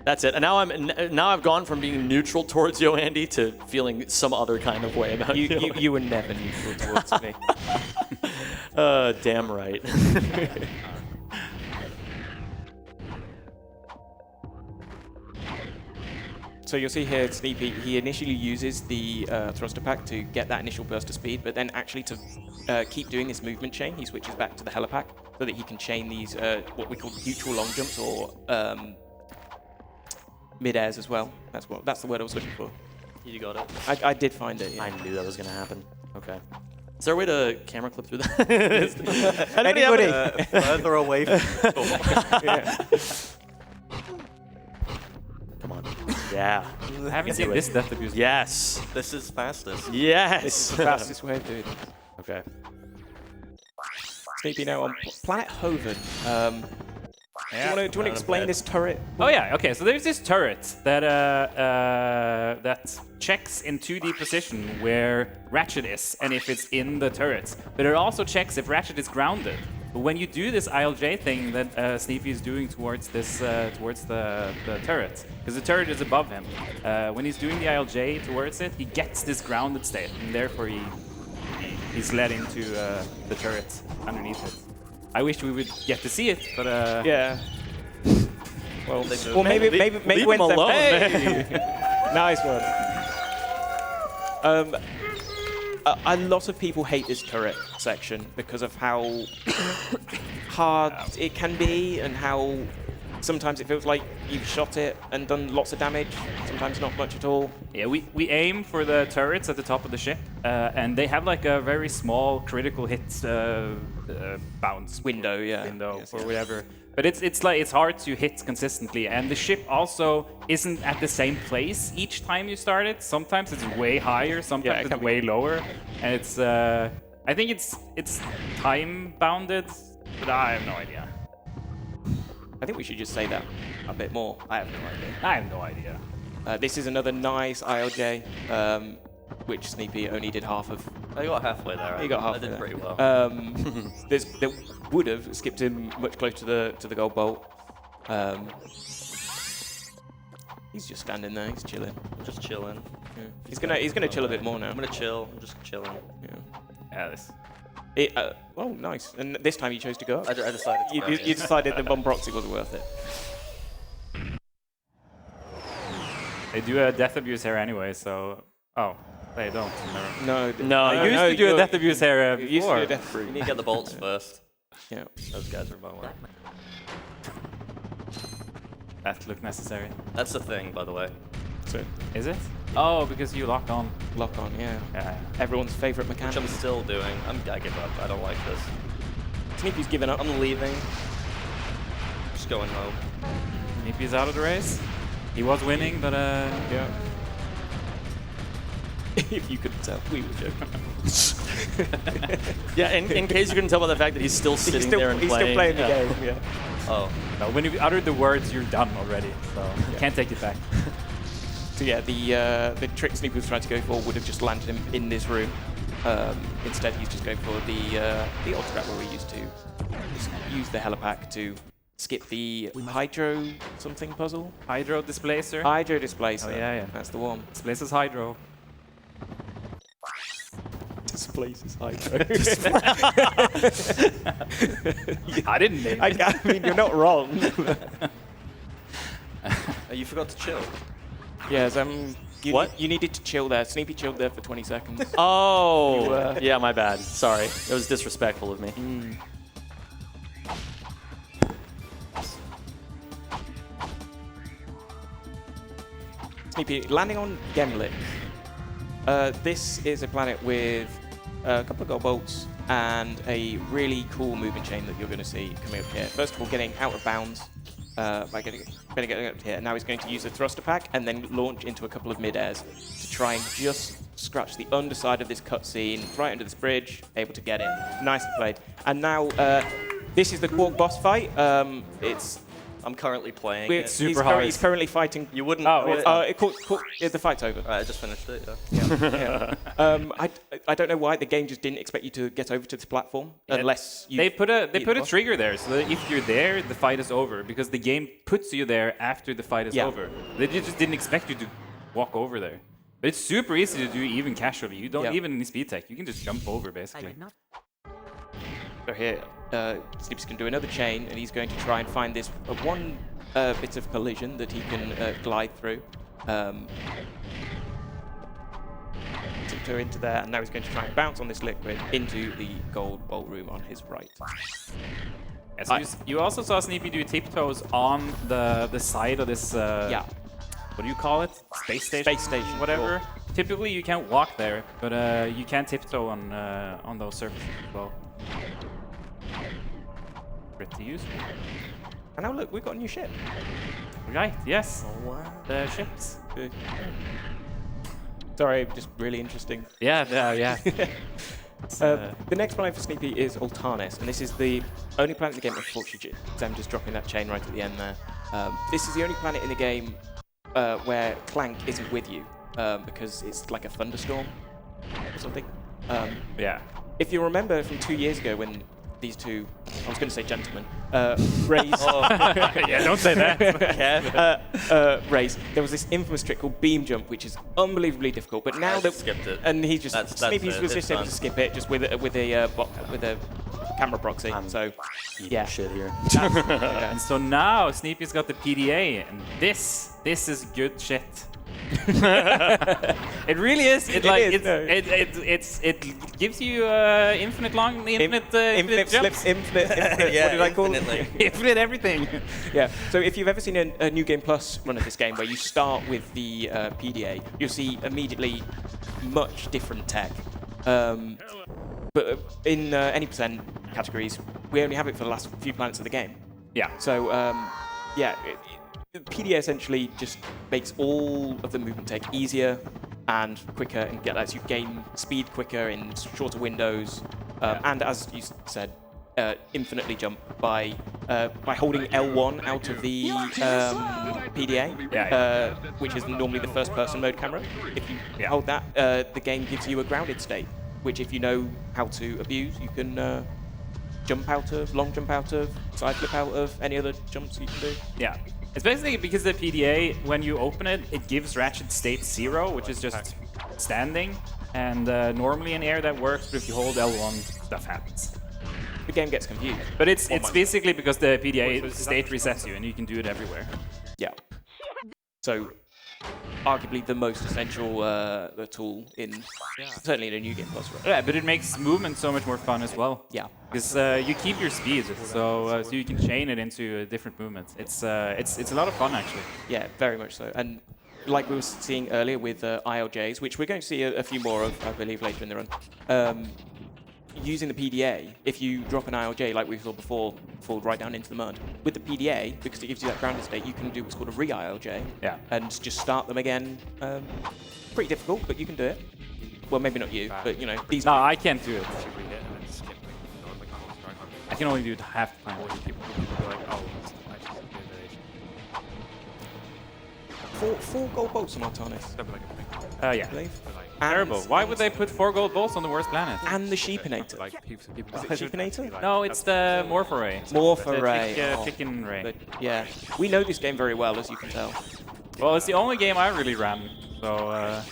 That's it. And now I've gone from being neutral towards you, Andy, to feeling some other kind of way about you. You were never neutral towards me. Damn right. So you'll see here, Sneepy, he initially uses the thruster pack to get that initial burst of speed, but then actually to keep doing this movement chain, he switches back to the helipack so that he can chain these, what we call neutral long jumps, or mid-airs as well. That's the word I was looking for. You got it. I did find it, yeah. I knew that was going to happen. Okay. Is there a way to camera clip through that? Anybody? Further away from Come on. Yeah. I haven't seen this death abuse. Yes. This is fastest. Yes. the fastest way of doing it. Okay. Sneepy now on Planet Hoven. Do you want to explain this turret? Oh yeah, okay. So there's this turret that that checks in 2D position where Ratchet is, and if it's in the turret. But it also checks if Ratchet is grounded. But when you do this ILJ thing that Sneepy is doing towards this towards the turret, because the turret is above him, when he's doing the ILJ towards it, he gets this grounded state, and therefore he's led into the turret underneath it. I wish we would get to see it, but Yeah. Well, maybe leave when him alone. Hey! Nice one. A lot of people hate this turret section because of how hard it can be and how sometimes it feels like you've shot it and done lots of damage, sometimes not much at all. yeah, we aim for the turrets at the top of the ship, and they have like a very small critical hit bounce Window, yeah. window Yes, or yeah. whatever. But it's like it's hard to hit consistently, and the ship also isn't at the same place each time you start it. Sometimes it's way higher, sometimes it it's can be. way lower, and it's I think it's time bounded, but I have no idea. I think we should just say that a bit more. I have no idea. I have no idea. This is another nice ILJ, which Sneepy only did half of. I got halfway there. He got half. I did pretty well. There would have skipped him much closer to the gold bolt. He's just standing there. He's chilling. I'm just chilling. Yeah. He's gonna chill a bit more now. I'm gonna chill. I'm just chilling. Yeah. Yeah, this. Oh, nice. And this time you chose to go up. I decided to go, You decided the bomb proxy wasn't worth it. They do a death abuse here anyway, so oh, they don't. Never. No. I used to do a death abuse here You used to before. do a death You brew. need to get the bolts first. Yeah. Those guys are bowling. That looked necessary. That's the thing, by the way. So Is it? Oh, because you lock on. lock on. Yeah. Yeah. Everyone's favorite Which mechanic. I'm still doing. I give up. I don't like this. Sneepy's given up. I'm leaving. Just going home. Sneepy's out of the race. He was winning, but Yeah. If you couldn't tell, we were joking. Yeah, in case you couldn't tell by the fact that he's still sitting there and he's playing. still playing the Yeah. game. Yeah. Oh. no, when you uttered the words, you're done already. So you can't take it back. So yeah, the trick Sneepy was trying to go for would have just landed him in this room. Instead, he's just going for the old trap where we used to just use the helipack to skip the hydro something puzzle. Hydro displacer. Hydro displacer. Oh, yeah. That's the one. Displaces hydro. Displaces hydro. I didn't name it. I mean, you're not wrong. Oh, you forgot to chill. Yes. What? You needed to chill there. Sneepy chilled there for 20 seconds. Oh, yeah, my bad. Sorry. It was disrespectful of me. Sneepy, landing on Gemlik. This is a planet with a couple of gold bolts and a really cool movement chain that you're going to see coming up here. First of all, getting out of bounds by getting up here. Now he's going to use a thruster pack and then launch into a couple of mid-airs to try and just scratch the underside of this cutscene, right under this bridge, able to get in. Nicely played. And now, this is the Quark boss fight. I'm currently playing it. super hard. He's currently fighting. You wouldn't. The fight's over. I just finished it. Yeah. I don't know why the game just didn't expect you to get over to this platform unless you. They put a trigger there, so that if you're there, the fight is over because the game puts you there after the fight is over. They just didn't expect you to walk over there. But it's super easy to do even casually. You don't even need speed tech. You can just jump over basically. So here, Sneepy's going to do another chain, and he's going to try and find this one bit of collision that he can glide through. Tiptoe into there, and now he's going to try and bounce on this liquid into the gold bolt room on his right. Yeah, so you also saw Sneepy do tiptoes on the side of this. What do you call it? Space station. Space station. Whatever. Cool. Typically, you can't walk there, but you can tiptoe on those surfaces as well. Pretty useful. And now look, we've got a new ship. Right, yes. Oh, wow. The ships. Sorry, just really interesting. Yeah. The next planet for Sneepy is Altanis, and this is the only planet in the game, unfortunately. I'm just dropping that chain right at the end there. This is the only planet in the game where Clank isn't with you, because it's like a thunderstorm or something. Yeah. If you remember from 2 years ago when these two, I was going to say gentlemen, raised... Yeah, don't say that. raised, there was this infamous trick called beam jump, which is unbelievably difficult. But now that skipped it. and he just Sneepy was just able done. to skip it just with a camera proxy. So yeah, Shit here. And so now Sneepy's got the PDA, and this is good shit. It really is. It gives you infinite jumps. infinite Yeah, what did I call infinitely. it? Infinite everything. Yeah. So if you've ever seen a New Game Plus run of this game where you start with the PDA, you'll see immediately much different tech. But in any percent categories, we only have it for the last few planets of the game. Yeah. So PDA essentially just makes all of the movement tech easier and quicker, and lets you gain speed quicker in shorter windows. And as you said, infinitely jump by holding L1 out of the PDA, which is normally the first-person mode camera. If you hold that, the game gives you a grounded state, which if you know how to abuse, you can jump out of, long jump out of, side flip out of, any other jumps you can do. Yeah. It's basically because the PDA, when you open it, it gives Ratchet state 0, which is just standing. And normally in air that works, but if you hold L1, stuff happens. The game gets confused. But it's basically because the PDA state resets you, and you can do it everywhere. Yeah. So, arguably the most essential tool in certainly in a New Game Plus run. Yeah, but it makes movement so much more fun as well. Yeah. Because you keep your speed, so you can chain it into different movements. It's a lot of fun actually. Yeah, very much so. And like we were seeing earlier with ILJs, which we're going to see a few more of, I believe, later in the run. Using the PDA, if you drop an ILJ like we saw before, fall right down into the mud. With the PDA, because it gives you that grounded state, you can do what's called a re-ILJ. Yeah. And just start them again. Pretty difficult, but you can do it. Well, maybe not you, but you know these. No, I can't do it. Should we hit and then skip on the common strike on I can only do it half the time. people go like, oh, that's actually a good variation. Four gold bolts on Altanis, Something like a thing. I Yeah. believe. Terrible. Why would they put 4 gold bolts on the worst planet? And the Sheepinator. Like people Is it Sheepinator? No, it's the Morph-Array. Morph-Array. Chicken Ray. But yeah, we know this game very well, as you can tell. Well, it's the only game I really ran, so...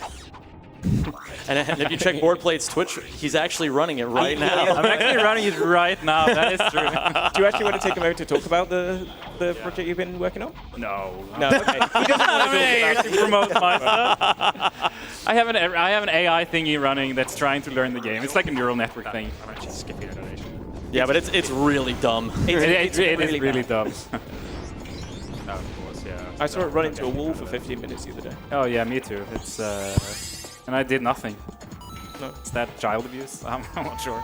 And if you check Boardplate's Twitch, he's actually running it right now. I'm actually running it right now, that is true. Do you actually want to take a moment to talk about the project you've been working on? No. No, okay. To promote myself. I have an AI thingy running that's trying to learn the game. It's like a neural network thing. I'm actually skipping a donation. Yeah, but it's really dumb. It is really really bad. dumb. No, of course. Yeah. I saw it run into a wall for 15 minutes the other day. Oh yeah, me too. It's and I did nothing. No. Is that child abuse? I'm not sure.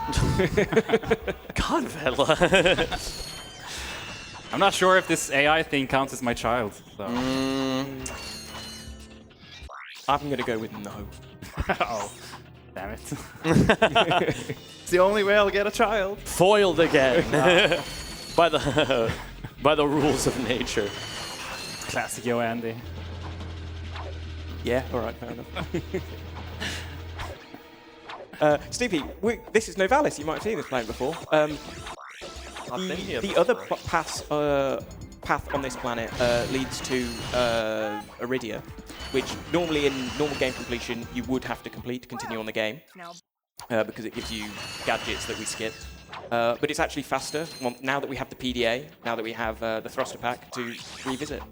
God, Vedla. I'm not sure if this AI thing counts as my child. So. I'm gonna go with no. Oh, damn it! It's the only way I'll get a child. Foiled again by the rules of nature. Classic Yo Andy. Yeah, all right, fair enough. Snoopy, this is Novalis. You might have seen this planet before. I've been here The other before. path on this planet leads to Iridia, which normally in normal game completion you would have to complete to continue on the game, because it gives you gadgets that we skipped. But it's actually faster now that we have the PDA, now that we have the thruster pack to revisit.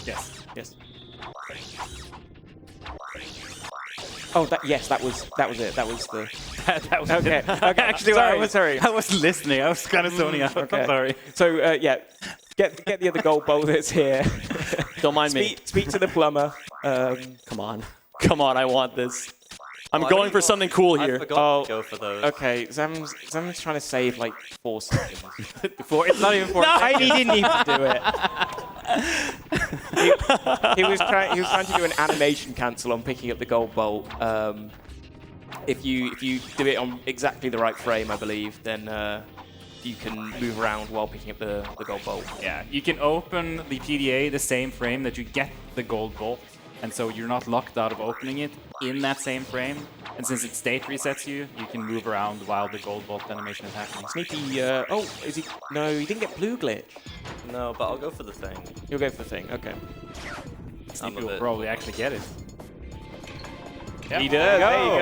Yes. Yes. Oh, yes, that was it. That was the. that was Okay. it. Okay. Actually, Sorry. I was listening. I was kind of zoning out. Okay. I'm sorry. So yeah, get the other gold bowl that's here. Don't mind me. Speak to the plumber. Come on, I want this. I'm Oh, I going really for want- something cool I here. forgot to go for those. Okay, Zam's trying to save like 4 seconds. It's not even 4 He didn't even do it. he was trying to do an animation cancel on picking up the gold bolt. If you do it on exactly the right frame, I believe, then you can move around while picking up the gold bolt. Yeah, you can open the PDA the same frame that you get the gold bolt, and so you're not locked out of opening it in that same frame. And since it state resets you, you can move around while the gold bolt animation is happening. Sneepy, oh, is he? No, he didn't get blue glitch. No, but I'll go for the thing. You'll go for the thing, okay. I'm People a will bit- probably actually get it. He does, there you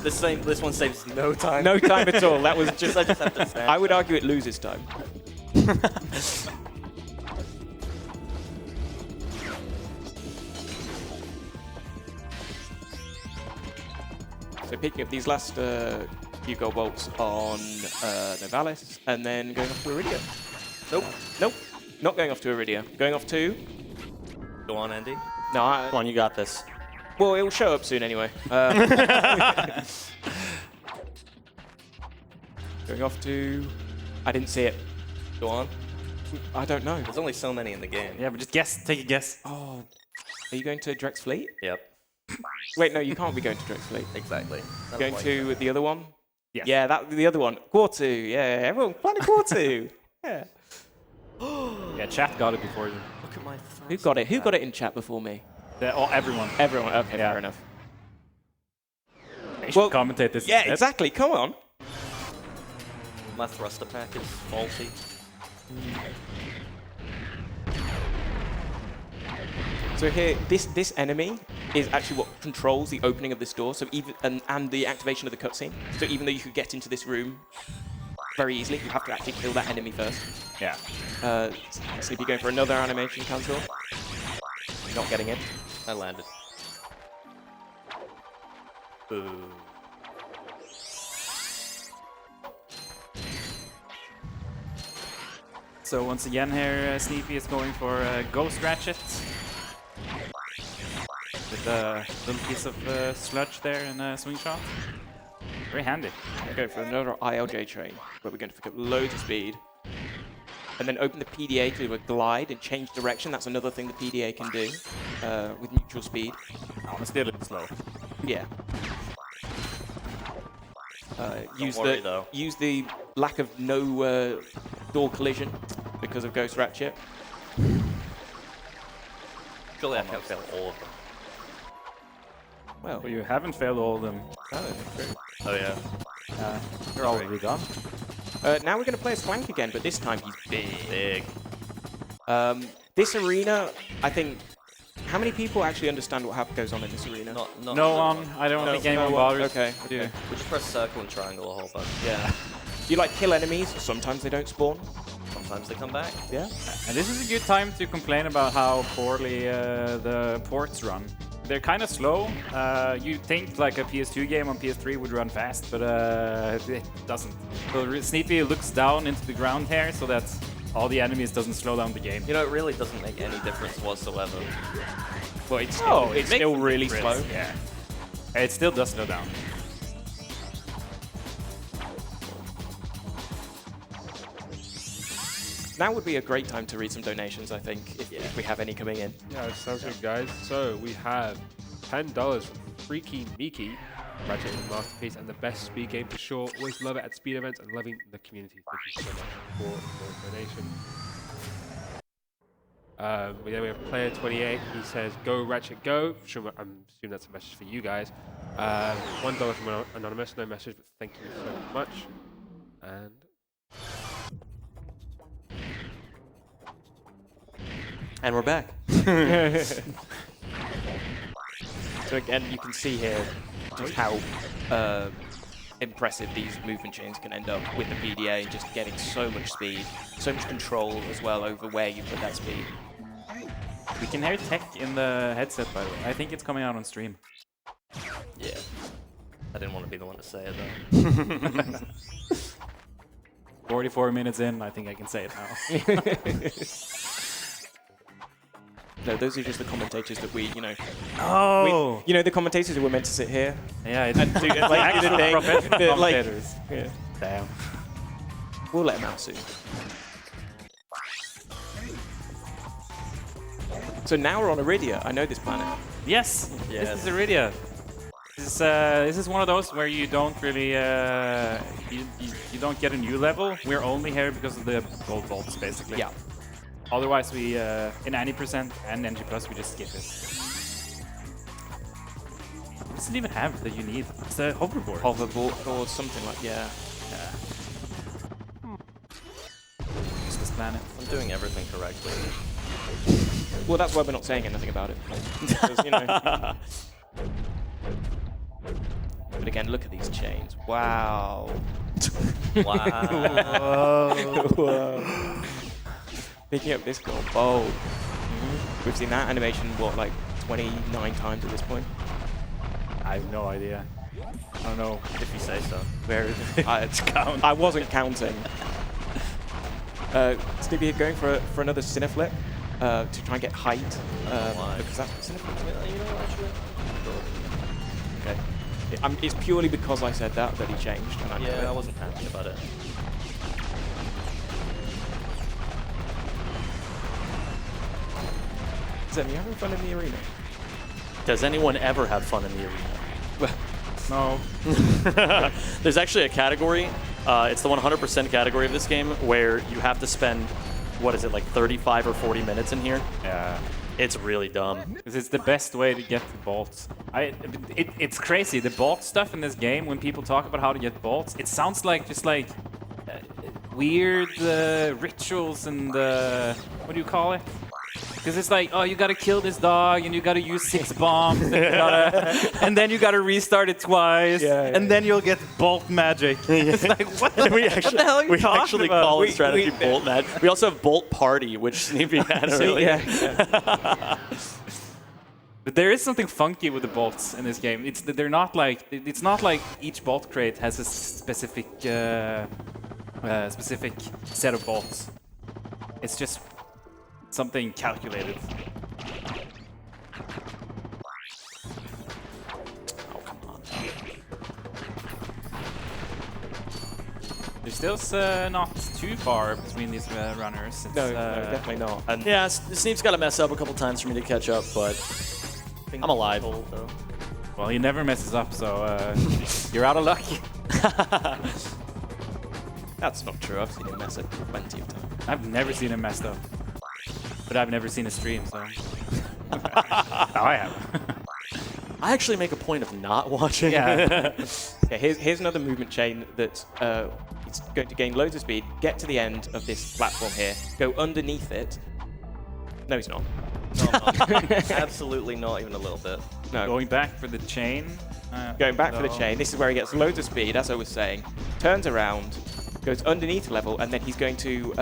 go. This one saves no time. No time at all, that was I just have to stand. I would argue it loses time. So picking up these last few gold bolts on Novalis, and then going off to Iridia. Nope, not going off to Iridia. Going off to... Go on, Andy. No, Come on, you got this. well, it will show up soon anyway. Going off to... I didn't see it. Go on. I don't know. There's only so many in the game. Yeah, but just guess. Take a guess. Oh, are you going to Drex Fleet? Yep. Wait, no, you can't be going to Drex Fleet. Exactly. That's Going why- to the other one? Yes. Yeah, the other one. Quartu, yeah, everyone, Planet Quartu. Yeah. Yeah, chat got it before you. Look at my. Who got it? Who got it in chat before me? Everyone. Everyone. Okay, Yeah. fair enough. They should Well, commentate this. Yeah, instead. exactly. Come on. My thruster pack is faulty. So here, this enemy is actually what controls the opening of this door. So even and the activation of the cutscene. So even though you could get into this room very easily, you have to actually kill that enemy first. Yeah. Sleepy going for another animation cancel. Not getting it. I landed. Boo. So once again here, Sneepy is going for Ghost Ratchet. With a little piece of sludge there and a swing shot. Very handy. Go for another ILJ train, where we're going to pick up loads of speed. And then open the PDA to a glide and change direction. That's another thing the PDA can do with neutral speed. I'm still a little slow. Yeah. worry, though. Use the lack of no door collision because of Ghost Ratchet. Surely I can't fail all of them. Well, But you haven't failed all of them. Oh yeah. They're already done. now we're going to play as Clank again, but this time he's big. Big. This arena, I think... How many people actually understand what goes on in this arena? Not No one. I don't think anyone bothers. Okay. Do. We just press circle and triangle a whole bunch. Yeah. You like kill enemies, sometimes they don't spawn. Sometimes they come back. Yeah. And this is a good time to complain about how poorly the ports run. they're kind of slow. You'd think like a PS2 game on PS3 would run fast, but it doesn't. So Sneepy looks down into the ground here so that all the enemies doesn't slow down the game. You know, it really doesn't make any difference whatsoever. But it's still, it's makes still a really difference, slow. Yeah. It still does slow down. Now would be a great time to read some donations, I think, if we have any coming in. Yeah, sounds good, guys. So we have $10 from Freaky Meeky, Ratchet and Masterpiece, and the best speed game for sure. Always love it at speed events and loving the community. Thank you so much for your donation. Then we have Player 28. He says, "Go Ratchet, go." Sure, I'm assuming that's a message for you guys. $1 from Anonymous, no message, but thank you so much. And we're back. So again, you can see here just how impressive these movement chains can end up with the PDA, just getting so much speed, so much control as well over where you put that speed. We can hear tech in the headset, by the way. I think it's coming out on stream. Yeah. I didn't want to be the one to say it, though. 44 minutes in, I think I can say it now. No, those are just the commentators that we, you know. Oh! You know, the commentators who were meant to sit here. Yeah, it's And do like the thing. professional Like, commentators. yeah. Damn. We'll let them out soon. So now we're on Iridia. I know this planet. Yes, Yes. this is Iridia. This is one of those where you don't really you don't get a new level. We're only here because of the gold bolts, basically. Yeah. Otherwise, we in 90% and NG Plus, we just skip it. It doesn't even have that you need. It's a hoverboard. Hoverboard or something like It's this planet. I'm doing everything correctly. Well, that's why we're not saying anything about it. Because, you know. But again, look at these chains. Wow. Wow. Whoa. Picking up this gold bold. We've seen that animation, what, like 29 times at this point? I have no idea. I don't know. If you say so. Where is it? I wasn't counting. Sneepy going for another Cineflip to try and get height. Because that's what Cineflip is. You know, actually. Okay. It's purely because I said that he changed. And Yeah, I wasn't happy about it. Zem, you having fun in the arena? Does anyone ever have fun in the arena? Well, No. There's actually a category. It's the 100% category of this game where you have to spend, what is it, like 35 or 40 minutes in here? Yeah. It's really dumb. Because it's the best way to get the bolts. It's crazy. The bolt stuff in this game, when people talk about how to get bolts, it sounds like just like weird rituals and what do you call it? Because it's like, oh, you gotta kill this dog, and you gotta use 6 bombs, and then you gotta restart it twice, and then you'll get bolt magic. It's like, what the hell are you talking about? Call it strategy bolt match. We also have bolt party, which Sneepy had earlier. But there is something funky with the bolts in this game. It's not like each bolt crate has a specific specific set of bolts. It's just something calculated. Oh, come on. There's still not too far between these runners. It's, no, definitely not. And Yeah, Sneep's got to mess up a couple times for me to catch up, but I'm alive. Cold, though. well, he never messes up, so you're out of luck. that's not true. I've seen him mess up plenty of times. I've never seen him messed up. But I've never seen a stream, so. I have. I actually make a point of not watching. Yeah. Yeah, here's another movement chain that it's going to gain loads of speed, get to the end of this platform here, go underneath it. No, he's not. No, I'm not. Absolutely not even a little bit. No. Going back for the chain. Going back for the chain. This is where he gets loads of speed, as I was saying. Turns around, goes underneath a level, and then he's going to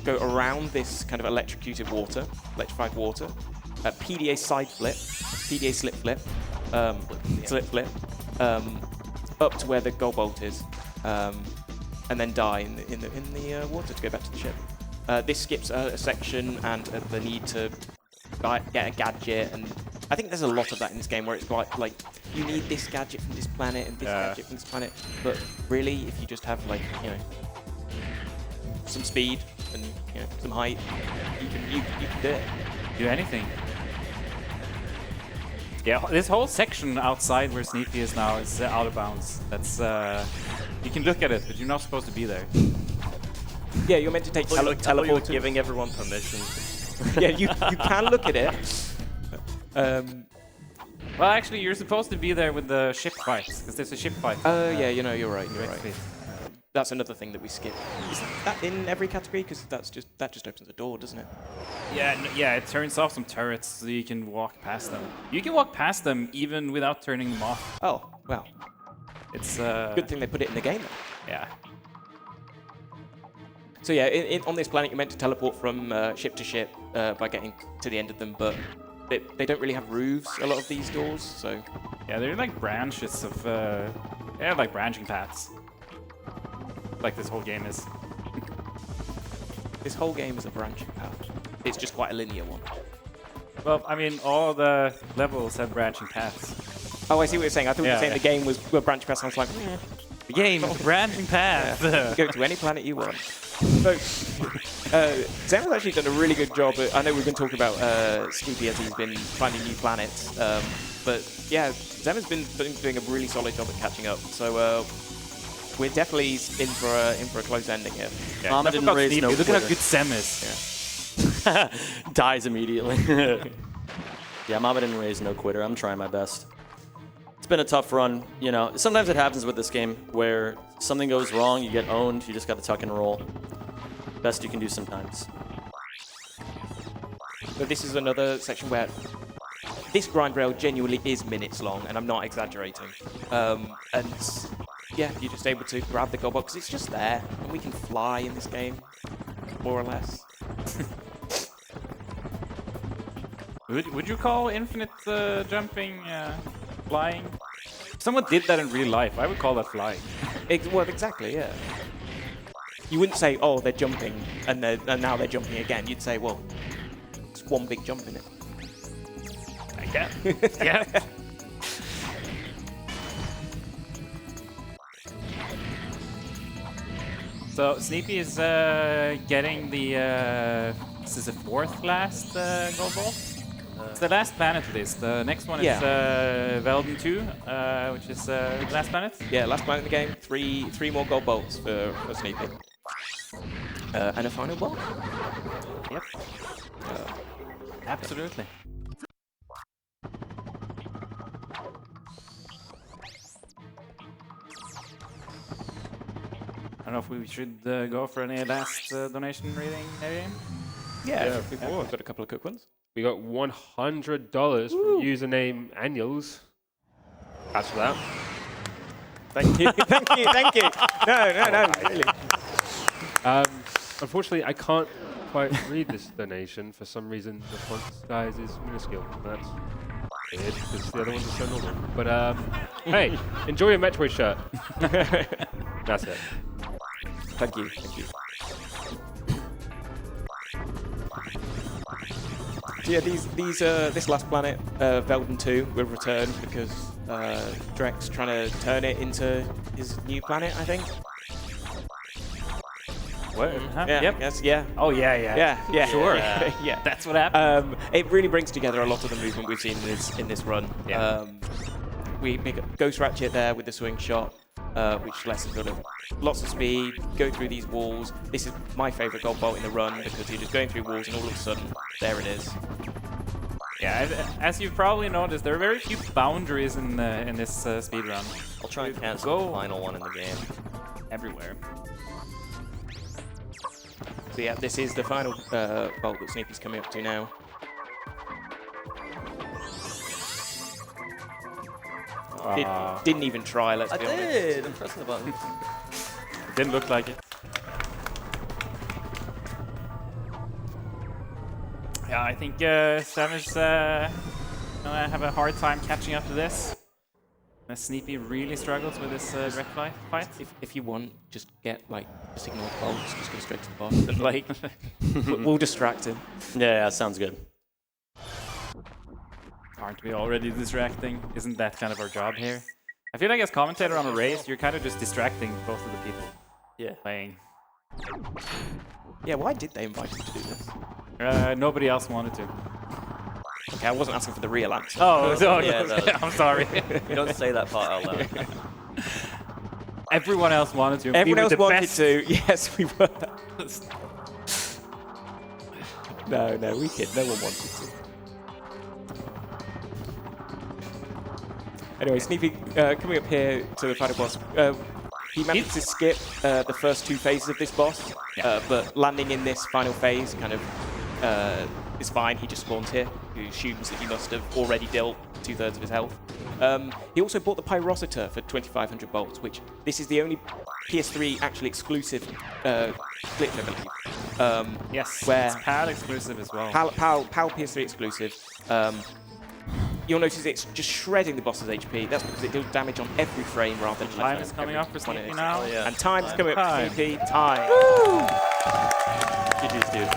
go around this kind of electrified water, PDA side flip, PDA slip flip, slip flip, up to where the gold bolt is, and then die in the water to go back to the ship. This skips a section and the need to get a gadget, and I think there's a lot of that in this game where it's like you need this gadget from this planet and this gadget from this planet, but really if you just have like some speed and some height, you can do it. Do anything. Yeah, this whole section outside where SNEEPY is now is out of bounds. That's you can look at it, but you're not supposed to be there. Yeah, you're meant to take teleport. Giving everyone permission. Yeah, you can look at it. Well, actually, you're supposed to be there with the ship fight, because there's a ship fight. Oh, yeah, you're right. You're right. That's another thing that we skip. Is that in every category? Because that just opens a door, doesn't it? Yeah, it turns off some turrets so you can walk past them. You can walk past them even without turning them off. Oh, well. It's good thing they put it in the game. Yeah. So yeah, on this planet you're meant to teleport from ship to ship by getting to the end of them, but they don't really have roofs, a lot of these doors, so... Yeah, they're like branches of... they're like branching paths. Like this whole game is. This whole game is a branching path. It's just quite a linear one. Well, I mean, all the levels have branching paths. Oh, I see what you're saying. I thought you were saying the game was a branching path, and I was like... The game is a branching path! Yeah. Go to any planet you want. So, Zem has actually done a really good job. I know we've been talking about SNEEPY as he's been finding new planets, but yeah, Zem has been doing a really solid job at catching up. So we're definitely in for a close ending here. Yeah, Mama didn't raise no Look quitter. at how good Zem is. Yeah. Dies immediately. Yeah, Mama didn't raise no quitter. I'm trying my best. It's been a tough run, Sometimes it happens with this game where something goes wrong, you get owned, you just got to tuck and roll. Best you can do sometimes. But this is another section where this grind rail genuinely is minutes long, and I'm not exaggerating. And yeah, you're just able to grab the gold box. It's just there, and we can fly in this game, more or less. Would you call infinite jumping flying? If someone did that in real life, I would call that flying. Well, exactly, yeah. You wouldn't say, oh, they're jumping, and now they're jumping again. You'd say, well, it's one big jump in it. I guess. Yeah. So SNEEPY is getting the this is the fourth last gold ball. It's the last planet list. The next one is Velden 2, which is the last planet. Yeah, last planet in the game. Three more gold bolts for SNEEPY. And a final ball. Yep. Absolutely. I don't know if we should go for any last donation reading, maybe? Yeah, before I've got a couple of quick ones. We got $100 from username Annuals. That's for that. Thank you, thank you. No, really. Unfortunately, I can't quite read this donation. For some reason, the font size is minuscule. That's weird, because the other ones are so normal. But hey, enjoy your Metroid shirt. That's it. Thank you. So yeah, this last planet, Velden 2, will return because Drek's trying to turn it into his new planet, I think. What? Yeah, Yep. yes, yeah. Oh, yeah. Yeah. Sure. Yeah. That's what happened. It really brings together a lot of the movement we've seen in this run. Yeah. We make a Ghost Ratchet there with the swing shot, which lets us sort of lots of speed, go through these walls. This is my favourite gold bolt in the run because you're just going through walls and all of a sudden, there it is. Yeah, as you've probably noticed, there are very few boundaries in this speedrun. I'll try and cancel the final one in the game. Everywhere. So yeah, this is the final bolt that SNEEPY's coming up to now. Didn't even try, let's be honest. I did! I'm pressing the button. It didn't look like it. Yeah, I think Sam is gonna have a hard time catching up to this. Sneepy really struggles with this direct fight. If you want, just get like just ignore the bolts, just go straight to the boss, and like we'll distract him. Yeah, sounds good. Aren't we already distracting? Isn't that kind of our job here? I feel like as commentator on a race, you're kind of just distracting both of the people playing. Yeah, why did they invite us to do this? Nobody else wanted to. Okay, I wasn't asking for the real answer. Oh, Yeah, I'm sorry. You don't say that part out loud. Everyone else wanted to. Everyone else the wanted best. to. Yes, we were. No, we did. No one wanted to. Anyway, Sneepy coming up here to the final boss. He managed to skip the first 2 phases of this boss, but landing in this final phase kind of is fine. He just spawns here. He assumes that he must have already dealt 2/3 of his health. He also bought the Pyrocitor for 2,500 bolts, which this is the only PS3 actually exclusive glitch, I believe. Yes, where it's PAL exclusive as well. PAL PS3 exclusive. You'll notice it's just shredding the boss's HP. That's because it deals damage on every frame rather than Time is coming up for Sneepy now. Oh, yeah. And time's coming up for Sneepy. Time. GG's, dude.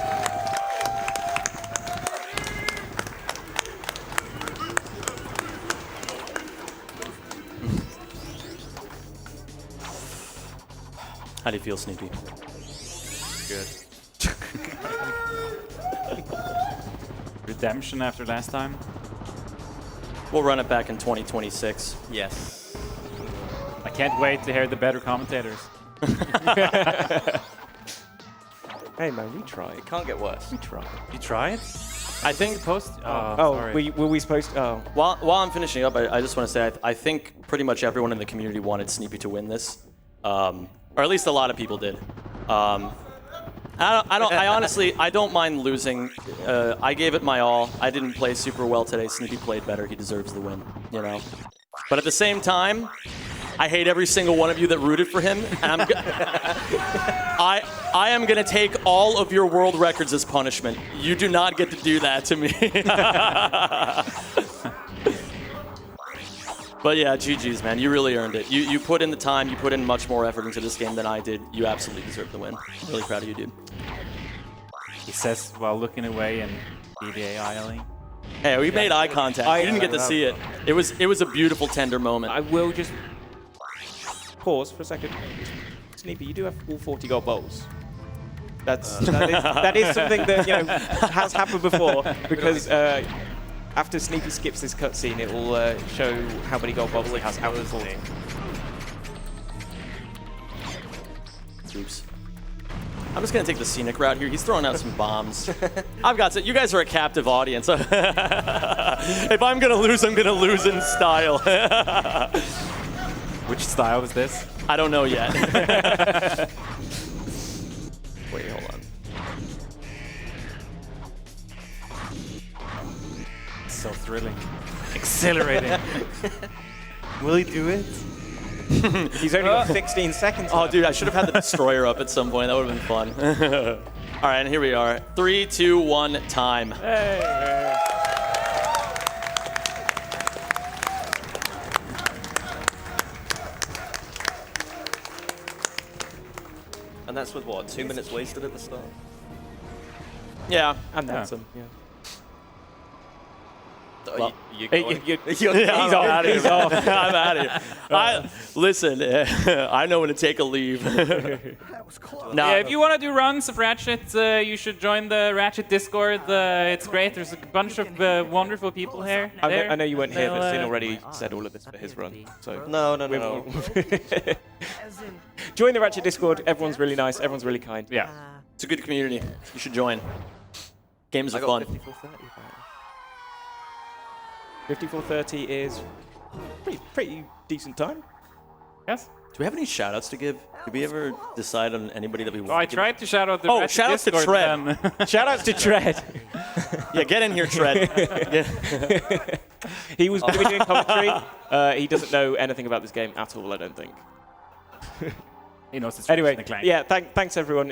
How do you feel, Sneepy? Good. Redemption after last time. We'll run it back in 2026. Yes. I can't wait to hear the better commentators. Hey man, we tried. It can't get worse. We tried. You tried? I think Post? Were we supposed to? Oh. while I'm finishing up, I just want to say I think pretty much everyone in the community wanted Sneepy to win this, or at least a lot of people did. I honestly don't mind losing. I gave it my all. I didn't play super well today. Sneepy played better. He deserves the win, you know. But at the same time, I hate every single one of you that rooted for him, and I am gonna take all of your world records as punishment. You do not get to do that to me. But yeah, GG's, man. You really earned it. You put in the time. You put in much more effort into this game than I did. You absolutely deserve the win. I'm really proud of you, dude. He says while looking away and BDA-ing. Hey, we made eye contact. You didn't get to see it. It was a beautiful, tender moment. I will just pause for a second. Sneepy, you do have all 40 gold bowls. That is something that has happened before because after Sneepy skips this cutscene, it will show how many gold bowls he has out of 40. Oops. I'm just gonna take the scenic route here. He's throwing out some bombs. I've got it. You guys are a captive audience. If I'm gonna lose, I'm gonna lose in style. Which style is this? I don't know yet. Wait, hold on. So thrilling. Exhilarating. Will he do it? He's only got 16 seconds Oh, left. dude, I should have had the destroyer up at some point. That would have been fun. All right, and here we are. 3, 2, 1, time. Hey. And that's with what? 2 minutes wasted at the start? Yeah. And then some. Yeah. Well, He's off. He's off. I'm out of here. Listen, I know when to take a leave. Yeah, if you want to do runs of Ratchet, you should join the Ratchet Discord. It's great. There's a bunch of wonderful people here. I know you weren't here, but Sin already said all of this for his run. So No. join the Ratchet Discord. Everyone's really nice. Everyone's really kind. Yeah. It's a good community. You should join. Games I are got fun. 54:30 is pretty decent time. Yes. Do we have any shout-outs to give? Did we ever decide on anybody that we want Oh, I to give? tried to shout out the Oh, Ratchet shout-outs to Discord, Tread. then- Shout-outs to Tread. Yeah, get in here, Tread. Yeah. He was going to be doing commentary. He doesn't know anything about this game at all, I don't think. He knows it's Anyway, Ratchet Clank. yeah, thanks everyone.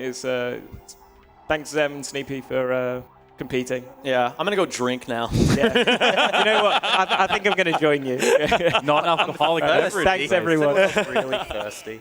Thanks Zem and Sneepy for competing. Yeah, I'm gonna go drink now. Yeah. You know what? I think I'm going to join you. Non-alcoholic beverage. Thanks, everyone. Really thirsty.